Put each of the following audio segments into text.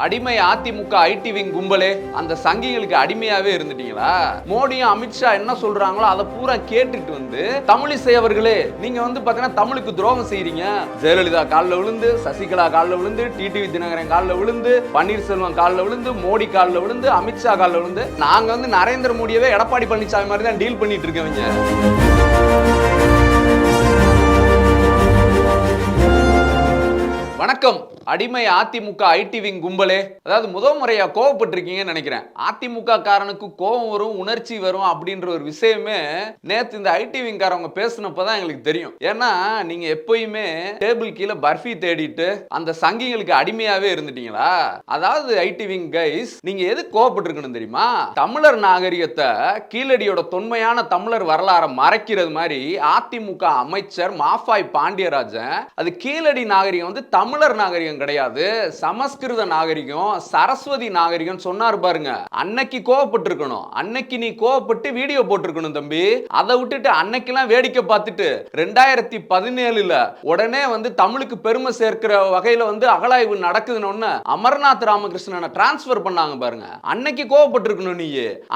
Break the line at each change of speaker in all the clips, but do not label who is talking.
அடிமை AIADMK IT wing கும்பலே அந்த சங்கிகளுக்கு அடிமையாவே இருந்துட்டீங்களா? மோடியும் அமித்ஷா என்ன சொல்றாங்களோ அதை பூரா கேட்டுட்டு வந்து தமிழிசை அவர்களே நீங்க பாத்தீங்கன்னா தமிழுக்கு துரோகம் செய்றீங்க. ஜெயலலிதா காலில் விழுந்து, சசிகலா காலில் விழுந்து, டிடிவி தினகரன் காலில் விழுந்து, பன்னீர்செல்வம் காலில் விழுந்து, மோடி காலில் விழுந்து, அமித்ஷா காலில் விழுந்து, நாங்க நரேந்திர மோடியவே எடப்பாடி பழனிசாமி மாதிரி தான் டீல் பண்ணிட்டு இருக்கவங்க. வணக்கம். அடிமை அதிமுக ஐடி விங் கும்பலே, அதாவது முதல் முறையா கோவப்பட்டிருக்கீங்கன்னு நினைக்கிறேன். அதிமுக காரனுக்கு கோபம் வரும், உணர்ச்சி வரும் அப்படின்ற ஒரு விஷயமே நேத்து இந்த ஐடி விங் காரவங்க பேசினப்பதான் எங்களுக்கு தெரியும். ஏன்னா நீங்க எப்பயுமே டேபிள் கீழே பர்ஃபி தேடிட்டு அந்த சங்கிகளுக்கு அடிமையாவே இருந்துட்டீங்களா? அதாவது ஐடி விங் கைஸ், நீங்க எது கோவப்பட்டிருக்கணும் தெரியுமா? தமிழர் நாகரிகத்தை, கீழடியோட தொன்மையான தமிழர் வரலாறை மறைக்கிறது மாதிரி அதிமுக அமைச்சர் மாஃபாய் பாண்டியராஜன் அது கீழடி நாகரிகம் தமிழர் நாகரிகம் கிடையாது, சமஸ்கிருத நாகரிகம், சரஸ்வதி நாகரிகம் சொன்னார் பாருங்க. அன்னைக்கு கோவப்பட்டிருக்கணும். அன்னைக்கு நீ கோவப்பட்டு வீடியோ போட்டிருக்கணும் தம்பி. அதை விட்டுட்டு அன்னைக்கெல்லாம் வேடிக்கை பார்த்துட்டு 2017ல உடனே தமிழுக்கு பெருமை சேர்க்கிற வகையில அகலாய்வு நடக்குதுன்னு அமர்நாத் ராமகிருஷ்ணனை டிரான்ஸ்பர் பண்ணாங்க பாருங்க. அன்னைக்கு கோவப்பட்டிருக்கணும் நீ.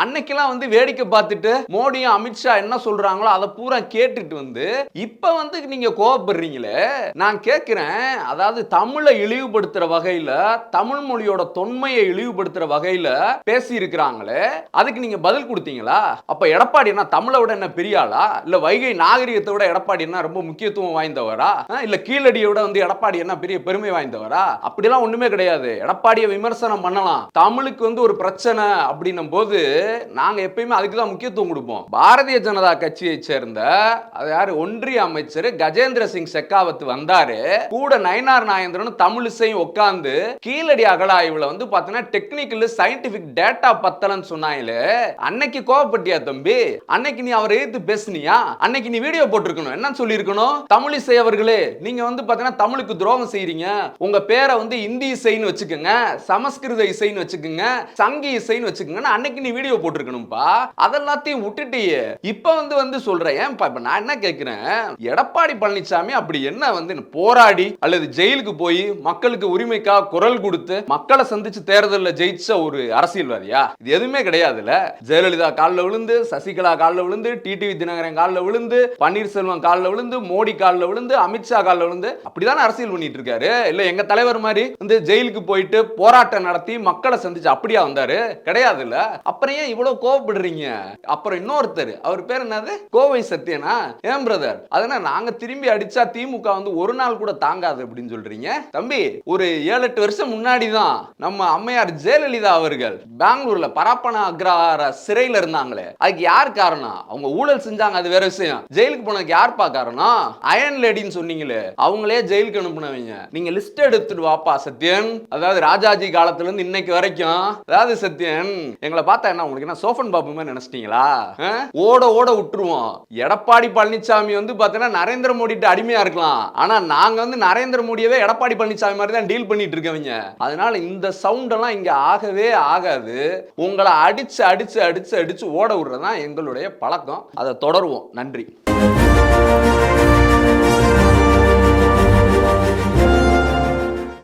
அன்னைக்கெல்லாம் வேடிக்கை பார்த்துட்டு மோடியும் அமித்ஷா என்ன சொல்றாங்களோ அதை பூரா கேட்டுட்டு இப்ப நீங்க கோவப்படுறீங்களே. நான் கேட்கிறேன், அதாவது தமிழை இழிவுபடுத்துற வகையில, தமிழ் மொழியோட தொன்மையை இழிவுபடுத்துற வகையில பேசி இருக்கிறாங்களே, அதுக்கு நீங்க பதில் கொடுத்தீங்களா? அப்ப எடப்பாடி என்ன தமிழை விட என்ன பெரிய ஆளா? இல்ல வைகை நாகரிகத்தை விட எடப்பாடி என்ன ரொம்ப முக்கியத்துவம் வாய்ந்தவரா? இல்ல கீழடியை விட எடப்பாடி என்ன பெரிய பெருமை வாய்ந்தவரா? அப்படிலாம் ஒண்ணுமே கிடையாது. எடப்பாடியை விமர்சனம் பண்ணலாம். தமிழுக்கு ஒரு பிரச்சனை அப்படின்னும் போது நாங்க எப்பயுமே அதுக்கு தான் முக்கியத்துவம் கொடுப்போம். பாரதிய ஜனதா கட்சியை சேர்ந்த ஒன்றிய அமைச்சர் கஜேந்திர சிங் ஷெகாவத் வந்தாரு. கூட நயினார் நாகேந்திரன் தமிழிசையும் உட்கார்ந்து கீழடி அகழாய்வுல பாத்தீங்கன்னா டெக்னிக்கல் சயின்டிபிக் டேட்டா பத்தலன்னு சொன்னாங்களே, அன்னைக்கு கோவப்பட்டியா தம்பி? அன்னைக்கு நீ அவரை எதிர்த்து பேசுனியா? அன்னைக்கு நீ வீடியோ போட்டிருக்கணும். என்ன சொல்லி இருக்கணும்? தமிழிசை அவர்களே நீங்க பாத்தீங்கன்னா தமிழுக்கு துரோகம் செய்றீங்க. உங்க பேரை இந்தி இசைன்னு வச்சுக்கோங்க, சமஸ்கிருத இசைன்னு வச்சுக்கோங்க, சங்கி இசைன்னு வச்சுக்கோங்க. அன்னைக்கு நீ வீடியோ போட்டிருக்கணும்பா. அதெல்லாத்தையும் விட்டுட்டியே. இப்ப சொல்றேன். நான் என்ன கேட்கிறேன், எடப்பாடி பழனிசாமி அப்படி என்ன போராடி அல்லது ஜெயிலுக்கு போய் மக்களுக்கு உரிமைக்காக குரல் கொடுத்து மக்களை சந்திச்சு தேர்தலில் ஜெயிச்ச ஒரு அரசியல்வாதியா? இது எதுவுமே கிடையாதுல்ல. ஜெயலலிதா காலில் விழுந்து, சசிகலா காலில் விழுந்து, டிடிவி தினகரன் காலில் விழுந்து, பன்னீர்செல்வம் காலில் விழுந்து, மோடி காலில் விழுந்து, அமித்ஷா காலில் விழுந்து அப்படிதான் அரசியல் பண்ணிட்டு இருக்காரு. இல்ல எங்க தலைவர் மாதிரி ஜெயிலுக்கு போயிட்டு போராட்டம் நடத்தி மக்களை சந்திச்சு அப்படியா வந்தாரு? கிடையாது இல்ல. அப்புறம் ஏன் இவ்வளவு கோவப்படுறீங்க? அப்புறம் இன்னொருத்தர், அவர் பேர் என்னது, கோவை சத்யனா? ஏன் பிரதர், அதனால நாங்க திரும்பி அடிச்சா திமுக ஒரு நாள் கூட தாங்காது அப்படின்னு சொல்றீங்க தம்பி? ஒரு 7-8 வருஷம் முன்னாடி தான் நம்ம அம்மையார் ஜெயலலிதா அவர்கள் பெங்களூர்ல பரப்பன அக்ரஹார சிறையில இருந்தாங்களே, அதுக்கு யார் காரணம்? அவங்க ஊழல் செஞ்சாங்க, அது வேற விஷயம். ஜெயிலுக்கு போனதுக்கு யார்ப்பா காரணம்? அயன் லேடின்னு சொன்னீங்களே, அவங்களே ஜெயிலுக்கு அனுப்புனவங்க. நீங்க லிஸ்ட் எடுத்துட்டு வாப்பா சத்யன். அதாவது ராஜாஜி காலத்துல இருந்து இன்னைக்கு வரைக்கும், அதாவது சத்யன் எங்களை பார்த்தா என்ன உங்களுக்கு என்ன சோஃபன் பாபு மாதிரி நினைச்சிட்டீங்களா? ஓட ஓட விட்டுருவோம். எடப்பாடி பழனிசாமி பாத்தீங்கன்னா நரேந்திர மோடி அடிமையா இருக்கலாம், ஆனா நாங்க நரேந்திர மோடியவே எடப்பாடி பழனிசாமி மாதிரி தான் டீல் பண்ணிட்டு இருக்கவங்க. அதனால இந்த சவுண்ட் எல்லாம் இங்க ஆகவே ஆகாது. உங்களை அடிச்சு அடிச்சு அடிச்சு அடிச்சு ஓட விடுறதுதான் எங்களுடைய பழக்கம். அதை தொடருவோம். நன்றி.